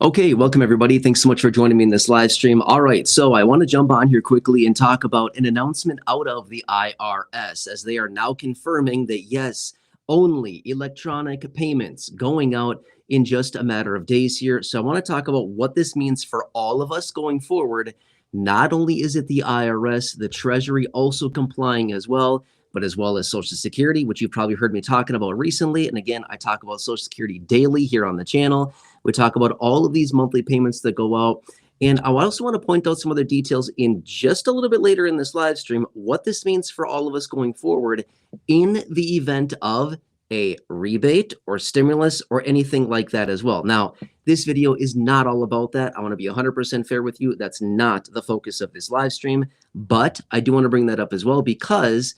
Okay, welcome everybody. Thanks so much for joining me in this live stream. All right, so I want to jump on here quickly and talk about an announcement out of the IRS as they are now confirming that yes, only electronic payments going out in just a matter of days here. So I want to talk about what this means for all of us going forward. Not only is it the IRS, the Treasury also complying as well, but as well as Social Security, which you've probably heard me talking about recently. And again, I talk about Social Security daily here on the channel. We talk about all of these monthly payments that go out. And I also want to point out some other details in just a little bit later in this live stream, what this means for all of us going forward in the event of a rebate or stimulus or anything like that as well. Now, this video is not all about that. I want to be 100% fair with you. That's not the focus of this live stream, but I do want to bring that up as well because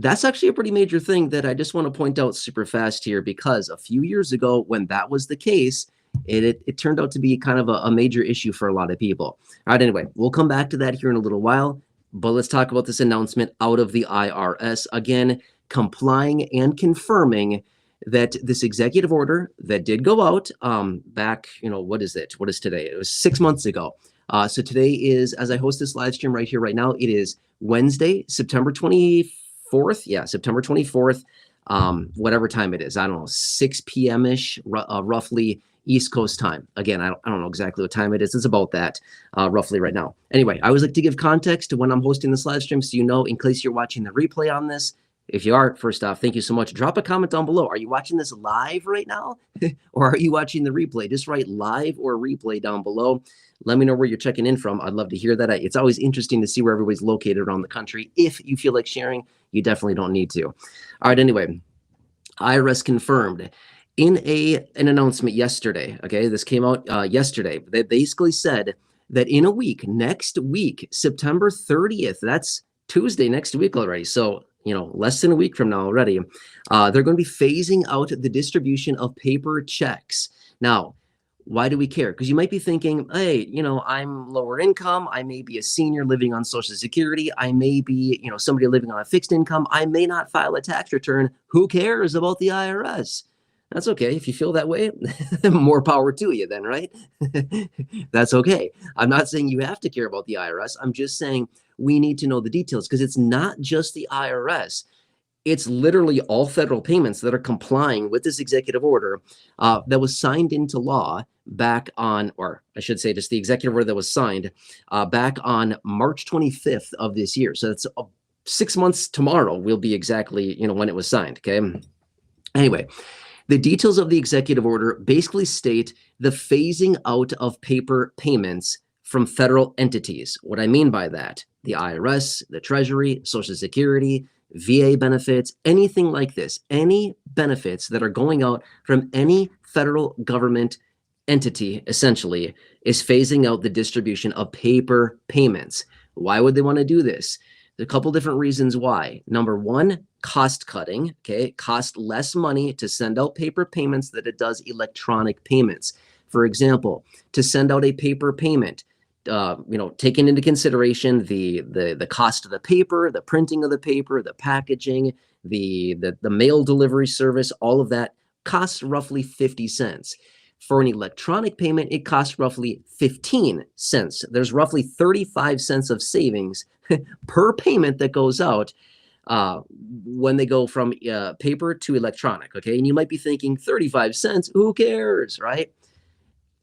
that's actually a pretty major thing that I just want to point out super fast here, because a few years ago when that was the case, it turned out to be kind of a major issue for a lot of people. All right, anyway, we'll come back to that here in a little while, but let's talk about this announcement out of the IRS. Again, complying and confirming that this executive order that did go out back, what is it? What is today? It was 6 months ago. So today is, as I host this live stream right here, right now, it is Wednesday, September 24th. Yeah, September 24th, whatever time it is. I don't know, 6 p.m.-ish, roughly East Coast time. Again, I don't know exactly what time it is. It's about that roughly right now. Anyway, I always like to give context to when I'm hosting this live stream so you know, in case you're watching the replay on this. If you are, first off, thank you so much. Drop a comment down below. Are you watching this live right now or are you watching the replay? Just write live or replay down below. Let me know where you're checking in from. I'd love to hear that. It's always interesting to see where everybody's located around the country. If you feel like sharing, you definitely don't need to. All right, anyway, IRS confirmed in an announcement yesterday. Okay, this came out yesterday. They basically said that in a week, next week, September 30th, that's Tuesday next week already. So, less than a week from now already, they're going to be phasing out the distribution of paper checks. Now, why do we care? Because you might be thinking, hey, I'm lower income. I may be a senior living on Social Security. I may be, somebody living on a fixed income. I may not file a tax return. Who cares about the IRS? That's okay. If you feel that way, more power to you then, right? That's okay. I'm not saying you have to care about the IRS. I'm just saying we need to know the details, because it's not just the IRS. It's literally all federal payments that are complying with this executive order that was signed into law back on, or I should say just the executive order that was signed back on March 25th of this year. So that's 6 months tomorrow will be exactly, when it was signed. Okay. Anyway, the details of the executive order basically state the phasing out of paper payments from federal entities. What I mean by that, the IRS, the Treasury, Social Security, VA benefits, anything like this, any benefits that are going out from any federal government entity, essentially, is phasing out the distribution of paper payments. Why would they want to do this? There's a couple different reasons why. Number one, cost cutting. Okay, cost less money to send out paper payments than it does electronic payments. For example, to send out a paper payment, taking into consideration the cost of the paper, the printing of the paper, the packaging, the mail delivery service, all of that costs roughly 50 cents. For an electronic payment, it costs roughly 15 cents. There's roughly 35 cents of savings per payment that goes out when they go from paper to electronic. Okay, and you might be thinking 35 cents, who cares, right?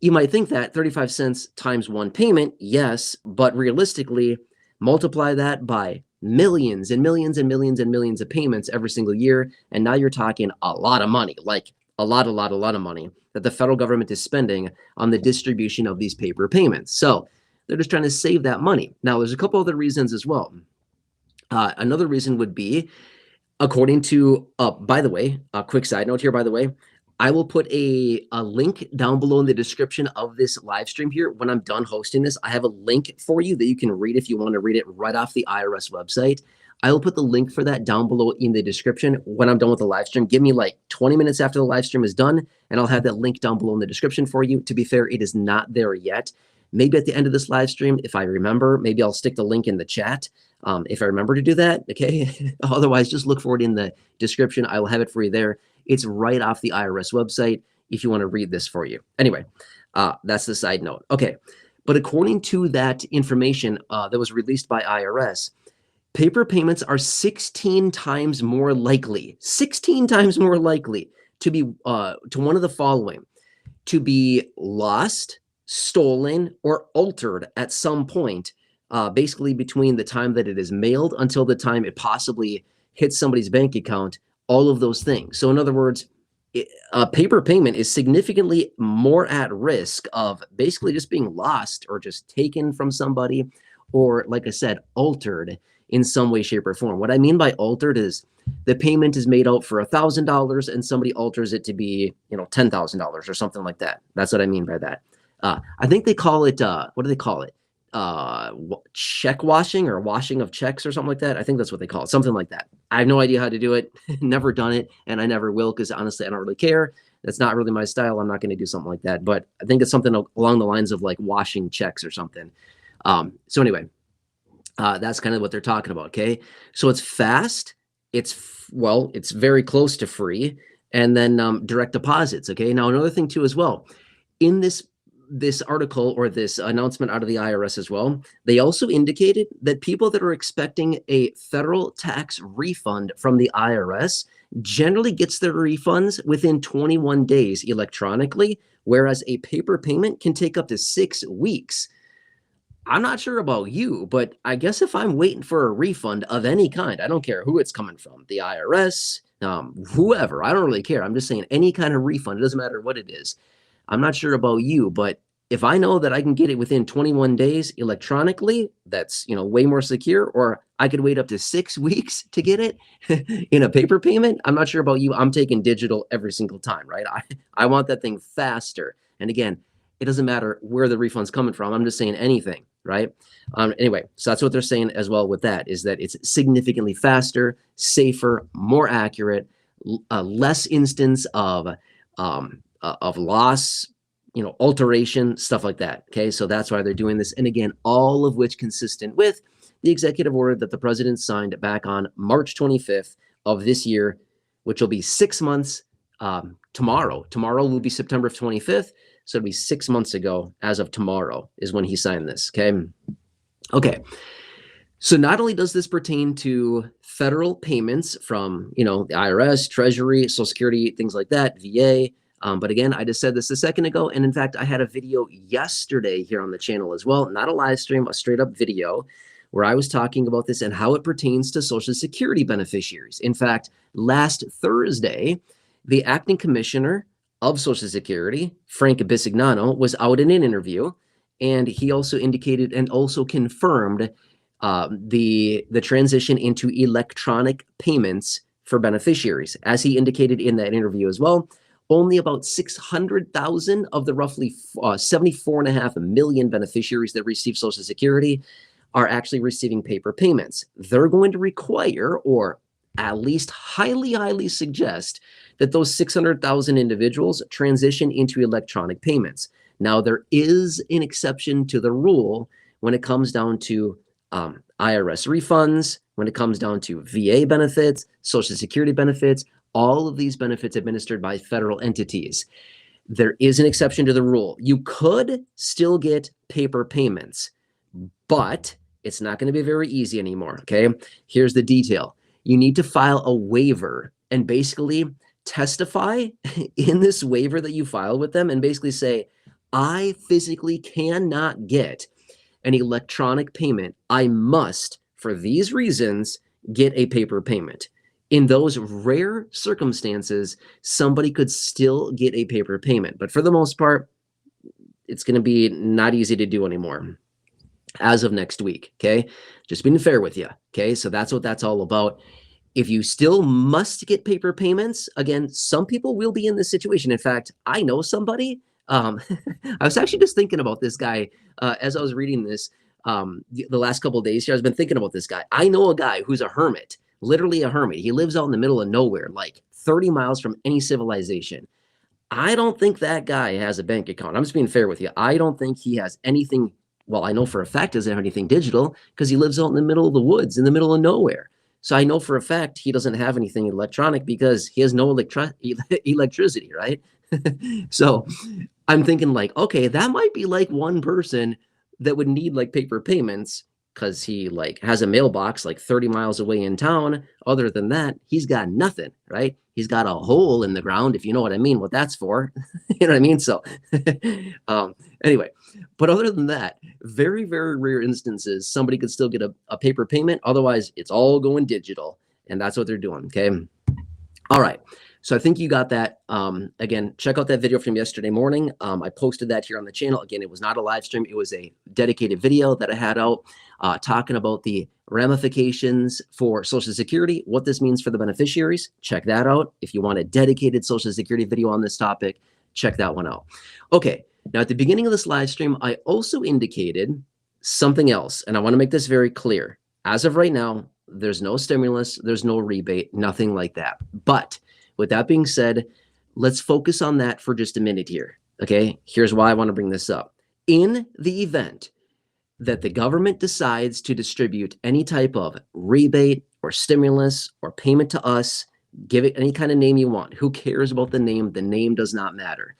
You might think that 35 cents times one payment, yes, but realistically, multiply that by millions and millions and millions and millions of payments every single year, and now you're talking a lot of money, like a lot of money that the federal government is spending on the distribution of these paper payments. So they're just trying to save that money. Now, there's a couple other reasons as well. Another reason would be, according to, by the way, a quick side note here, by the way, I will put a link down below in the description of this live stream here. When I'm done hosting this, I have a link for you that you can read if you want to read it right off the IRS website. I will put the link for that down below in the description when I'm done with the live stream. Give me like 20 minutes after the live stream is done, and I'll have that link down below in the description for you. To be fair, it is not there yet. Maybe at the end of this live stream, if I remember, maybe I'll stick the link in the chat if I remember to do that, okay? Otherwise, just look for it in the description. I will have it for you there. It's right off the IRS website if you want to read this for you. Anyway, That's the side note. Okay. But according to that information that was released by IRS, paper payments are 16 times more likely, 16 times more likely to be to one of the following: to be lost, stolen, or altered at some point, basically between the time that it is mailed until the time it possibly hits somebody's bank account, all of those things. So in other words, a paper payment is significantly more at risk of basically just being lost or just taken from somebody, or like I said, altered in some way, shape, or form. What I mean by altered is the payment is made out for $1,000 and somebody alters it to be, $10,000 or something like that. That's what I mean by that. I think they call it, what do they call it? Check washing, or washing of checks, or something like that. I think that's what they call it, something like that. I have no idea how to do it. Never done it, and I never will, because honestly, I don't really care. That's not really my style. I'm not going to do something like that. But I think it's something along the lines of like washing checks or something. So anyway, that's kind of what they're talking about. Okay, so it's fast. It's very close to free, and then direct deposits. Okay, now another thing too as well, in this article, or this announcement out of the IRS as well, they also indicated that people that are expecting a federal tax refund from the IRS generally gets their refunds within 21 days electronically, whereas a paper payment can take up to 6 weeks. I'm not sure about you, but I guess if I'm waiting for a refund of any kind, I don't care who it's coming from, the IRS, whoever, I don't really care. I'm just saying any kind of refund, it doesn't matter what it is. I'm not sure about you, but if I know that I can get it within 21 days electronically, that's, way more secure, or I could wait up to 6 weeks to get it in a paper payment. I'm not sure about you. I'm taking digital every single time, right? I want that thing faster. And again, it doesn't matter where the refund's coming from. I'm just saying anything, right? Anyway, so that's what they're saying as well with that, is that it's significantly faster, safer, more accurate, less instance of loss, alteration, stuff like that. Okay, so that's why they're doing this. And again, all of which consistent with the executive order that the president signed back on March 25th of this year, which will be 6 months tomorrow. Tomorrow will be September 25th. So it'll be 6 months ago, as of tomorrow, is when he signed this. Okay. So not only does this pertain to federal payments from, the IRS, Treasury, Social Security, things like that, VA, but again, I just said this a second ago. And in fact, I had a video yesterday here on the channel as well, not a live stream, a straight up video, where I was talking about this and how it pertains to Social Security beneficiaries. In fact, last Thursday, the acting commissioner of Social Security, Frank Bisignano, was out in an interview, and he also indicated and also confirmed the transition into electronic payments for beneficiaries. As he indicated in that interview as well, only about 600,000 of the roughly 74.5 million beneficiaries that receive Social Security are actually receiving paper payments. They're going to require, or at least highly suggest, that those 600,000 individuals transition into electronic payments. Now, there is an exception to the rule when it comes down to IRS refunds, when it comes down to VA benefits, Social Security benefits, all of these benefits administered by federal entities. There is an exception to the rule. You could still get paper payments, but it's not going to be very easy anymore, okay? Here's the detail. You need to file a waiver and basically testify in this waiver that you file with them, and basically say, I physically cannot get an electronic payment. I must, for these reasons, get a paper payment. In those rare circumstances, somebody could still get a paper payment. But for the most part, it's going to be not easy to do anymore as of next week, okay? Just being fair with you, okay? So that's what that's all about. If you still must get paper payments, again, some people will be in this situation. In fact, I know somebody. I was actually just thinking about this guy as I was reading this the last couple of days here. I've been thinking about this guy. I know a guy who's a hermit, literally a hermit. He lives out in the middle of nowhere, like 30 miles from any civilization. I don't think that guy has a bank account. I'm just being fair with you. I don't think he has anything. Well, I know for a fact he doesn't have anything digital, because he lives out in the middle of the woods, in the middle of nowhere. So I know for a fact he doesn't have anything electronic, because he has no electricity, right? So I'm thinking like, okay, that might be like one person that would need like paper payments because he like has a mailbox like 30 miles away in town. Other than that, he's got nothing, right? He's got a hole in the ground, if you know what I mean, what that's for. You know what I mean? So um, anyway, but other than that, very, very rare instances, somebody could still get a paper payment. Otherwise, it's all going digital. And that's what they're doing. Okay. All right. So I think you got that. Again, check out that video from yesterday morning. I posted that here on the channel. Again, it was not a live stream. It was a dedicated video that I had out talking about the ramifications for Social Security, what this means for the beneficiaries. Check that out. If you want a dedicated Social Security video on this topic, check that one out. Okay. Now, at the beginning of this live stream, I also indicated something else, and I want to make this very clear. As of right now, there's no stimulus, there's no rebate, nothing like that. But with that being said, let's focus on that for just a minute here. Okay, here's why I want to bring this up. In the event that the government decides to distribute any type of rebate or stimulus or payment to us, give it any kind of name you want. Who cares about the name? The name does not matter.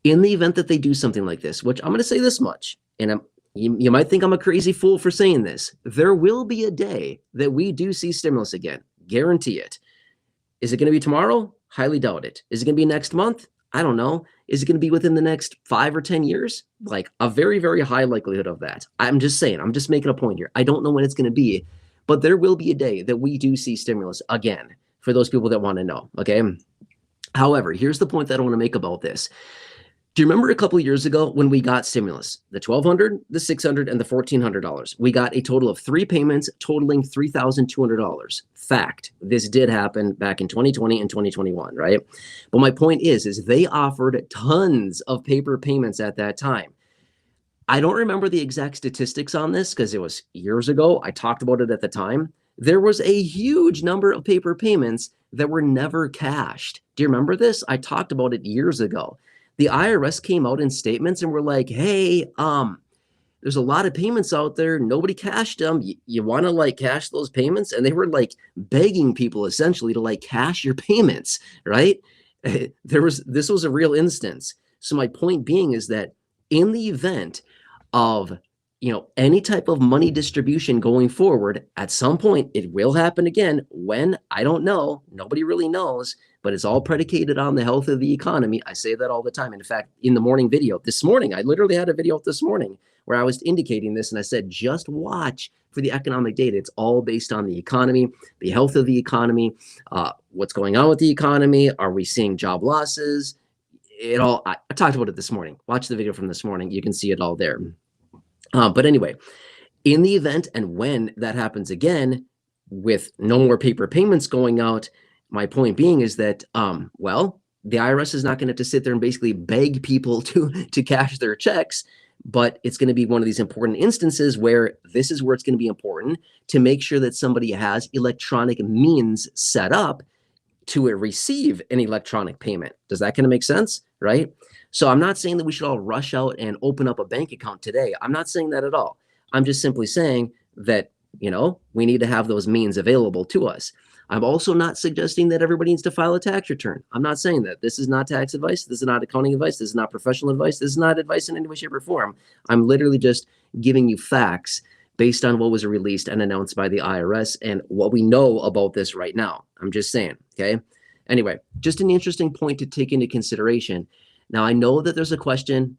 In the event that they do something like this, which I'm going to say this much, and you might think I'm a crazy fool for saying this. There will be a day that we do see stimulus again. Guarantee it. Is it going to be tomorrow? Highly doubt it. Is it going to be next month? I don't know. Is it going to be within the next 5 or 10 years? Like a very, very high likelihood of that. I'm just saying, I'm just making a point here. I don't know when it's going to be, but there will be a day that we do see stimulus again for those people that want to know. Okay. However, here's the point that I want to make about this. Do you remember a couple of years ago when we got stimulus, the $1,200, the $600, and the $1,400? We got a total of 3 payments totaling $3,200. Fact, this did happen back in 2020 and 2021, right? But my point is they offered tons of paper payments at that time. I don't remember the exact statistics on this because it was years ago. I talked about it at the time. There was a huge number of paper payments that were never cashed. Do you remember this? I talked about it years ago. The IRS came out in statements and were like, hey, there's a lot of payments out there. Nobody cashed them. You want to like cash those payments? And they were like begging people essentially to like cash your payments, right? This was a real instance. So my point being is that in the event of, any type of money distribution going forward, at some point it will happen again. When, I don't know. Nobody really knows, but it's all predicated on the health of the economy. I say that all the time. In fact, in the morning video this morning, I literally had a video this morning where I was indicating this, and I said, just watch for the economic data. It's all based on the economy, the health of the economy, what's going on with the economy. Are we seeing job losses? I talked about it this morning. Watch the video from this morning. You can see it all there. But anyway, in the event and when that happens again, with no more paper payments going out, my point being is that, the IRS is not going to have to sit there and basically beg people to cash their checks, but it's going to be one of these important instances where this is where it's going to be important to make sure that somebody has electronic means set up to receive an electronic payment. Does that kind of make sense? Right? So I'm not saying that we should all rush out and open up a bank account today. I'm not saying that at all. I'm just simply saying that, we need to have those means available to us. I'm also not suggesting that everybody needs to file a tax return. I'm not saying that. This is not tax advice. This is not accounting advice. This is not professional advice. This is not advice in any way, shape, or form. I'm literally just giving you facts based on what was released and announced by the IRS and what we know about this right now. I'm just saying, okay? Anyway, just an interesting point to take into consideration. Now, I know that there's a question.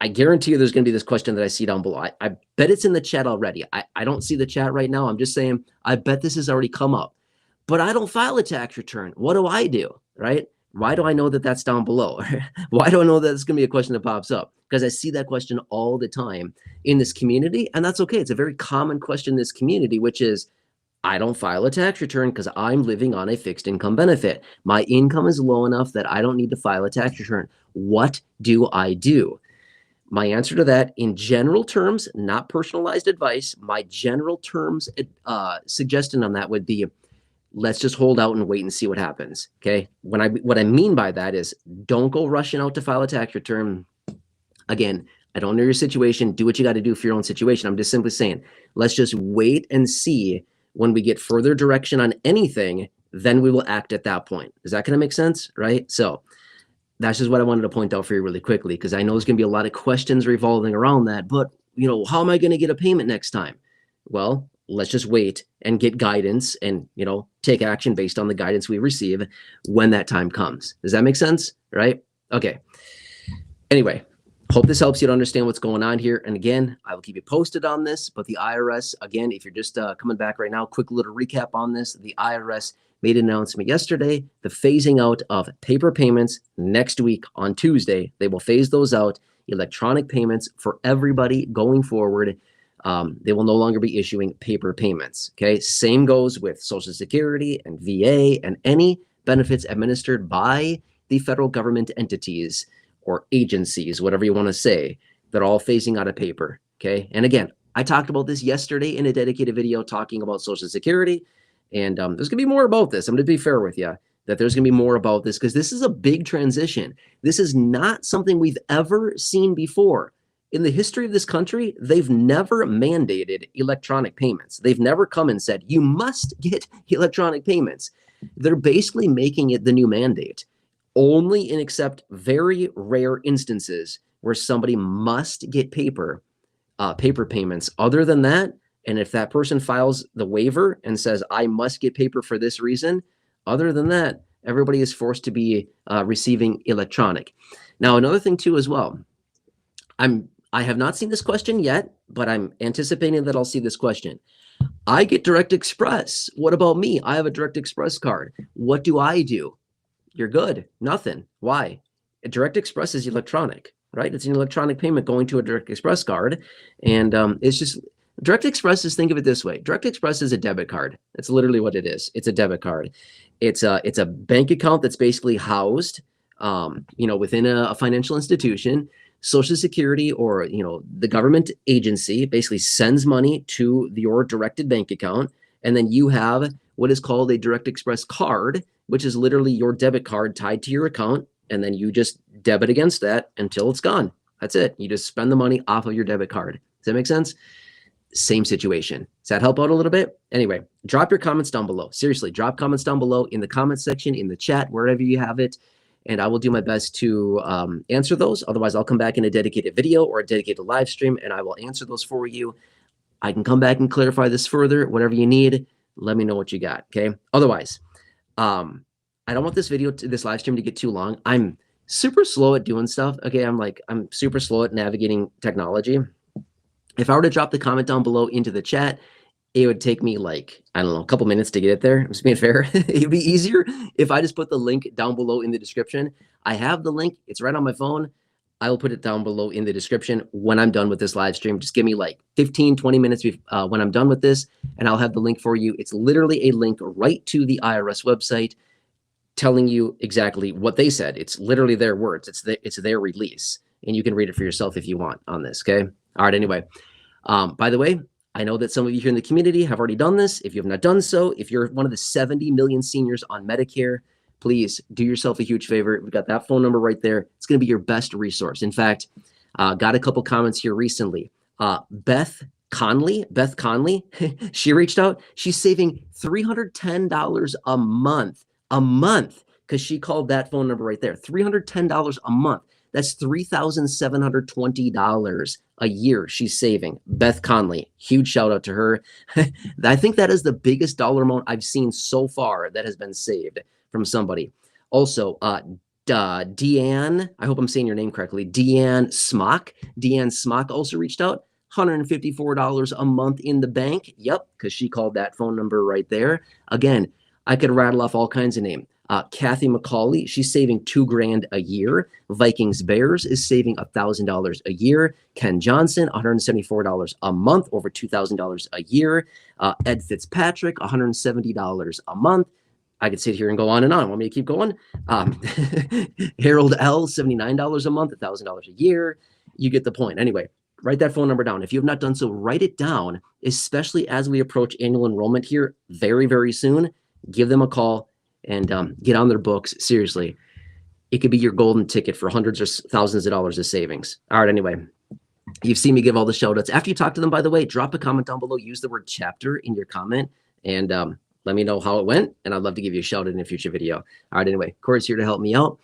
I guarantee you there's going to be this question that I see down below. I bet it's in the chat already. I don't see the chat right now. I'm just saying, I bet this has already come up. But I don't file a tax return. What do I do, right? Why do I know that that's down below? Why do I know that it's going to be a question that pops up? Because I see that question all the time in this community, and that's okay. It's a very common question in this community, which is, I don't file a tax return because I'm living on a fixed income benefit. My income is low enough that I don't need to file a tax return. What do I do? My answer to that, in general terms, not personalized advice, my general terms suggestion on that would be, let's just hold out and wait and see what happens. Okay. What I mean by that is, don't go rushing out to file a tax return. Again, I don't know your situation. Do what you got to do for your own situation. I'm just simply saying, let's just wait and see. When we get further direction on anything, then we will act at that point. Is that going to make sense? Right? So that's just what I wanted to point out for you really quickly, because I know there's going to be a lot of questions revolving around that. But, how am I going to get a payment next time? Well, let's just wait and get guidance and, take action based on the guidance we receive when that time comes. Does that make sense? Right? Okay. Anyway, hope this helps you to understand what's going on here. And again, I will keep you posted on this. But the IRS, again, if you're just coming back right now, quick little recap on this. The IRS made an announcement yesterday, the phasing out of paper payments next week on Tuesday. They will phase those out, electronic payments for everybody going forward. They will no longer be issuing paper payments. Okay. Same goes with Social Security and VA and any benefits administered by the federal government entities or agencies, whatever you want to say. They're all phasing out of paper. Okay. And again, I talked about this yesterday in a dedicated video talking about Social Security. And there's going to be more about this. I'm going to be fair with you that there's going to be more about this because this is a big transition. This is not something we've ever seen before. In the history of this country, they've never mandated electronic payments. They've never come and said, you must get electronic payments. They're basically making it the new mandate. Only in except very rare instances where somebody must get paper payments. Other than that, and if that person files the waiver and says, I must get paper for this reason, other than that, everybody is forced to be receiving electronic. Now, another thing too as well, I have not seen this question yet, but I'm anticipating that I'll see this question. I get Direct Express. What about me? I have a Direct Express card. What do I do? You're good. Nothing. Why? A Direct Express is electronic, right? It's an electronic payment going to a Direct Express card. And it's just, Direct Express is, think of it this way. Direct Express is a debit card. That's literally what it is. It's a debit card. It's a bank account that's basically housed, within a financial institution. Social Security or, the government agency basically sends money to your directed bank account. And then you have what is called a Direct Express card, which is literally your debit card tied to your account. And then you just debit against that until it's gone. That's it. You just spend the money off of your debit card. Does that make sense? Same situation. Does that help out a little bit? Anyway, drop your comments down below. Seriously, drop comments down below in the comment section, in the chat, wherever you have it. And I will do my best to answer those. Otherwise, I'll come back in a dedicated video or a dedicated live stream, and I will answer those for you. I can come back and clarify this further. Whatever you need, let me know what you got, okay? Otherwise, I don't want this live stream to get too long. I'm super slow at doing stuff, okay? I'm super slow at navigating technology. If I were to drop the comment down below into the chat, it would take me a couple minutes to get it there. I'm just being fair. It'd be easier if I just put the link down below in the description. I have the link. It's right on my phone. I will put it down below in the description when I'm done with this live stream. Just give me 15, 20 minutes when I'm done with this, and I'll have the link for you. It's literally a link right to the IRS website telling you exactly what they said. It's literally their words. It's their release, and you can read it for yourself if you want on this, okay? All right, anyway. By the way, I know that some of you here in the community have already done this. If you have not done so, if you're one of the 70 million seniors on Medicare, please do yourself a huge favor. We've got that phone number right there. It's going to be your best resource. In fact, got a couple comments here recently. Beth Conley, she reached out. She's saving $310 a month, because she called that phone number right there. $310 a month. That's $3,720 a year she's saving. Beth Conley, huge shout out to her. I think that is the biggest dollar amount I've seen so far that has been saved from somebody. Also, Deanne, I hope I'm saying your name correctly. Deanne Smock. Deanne Smock also reached out. $154 a month in the bank. Yep, because she called that phone number right there. Again, I could rattle off all kinds of names. Kathy McCauley, she's saving $2,000 a year. Vikings Bears is saving $1,000 a year. Ken Johnson, $174 a month, over $2,000 a year. Ed Fitzpatrick, $170 a month. I could sit here and go on and on. Want me to keep going? Harold L, $79 a month, $1,000 a year. You get the point. Anyway, write that phone number down. If you have not done so, write it down, especially as we approach annual enrollment here very, very soon. Give them a call and get on their books. Seriously, it could be your golden ticket for hundreds or thousands of dollars of savings. All right, anyway, you've seen me give all the shout outs. After you talk to them, by the way, drop a comment down below. Use the word chapter in your comment and let me know how it went. And I'd love to give you a shout out in a future video. All right, anyway, Corey's here to help me out.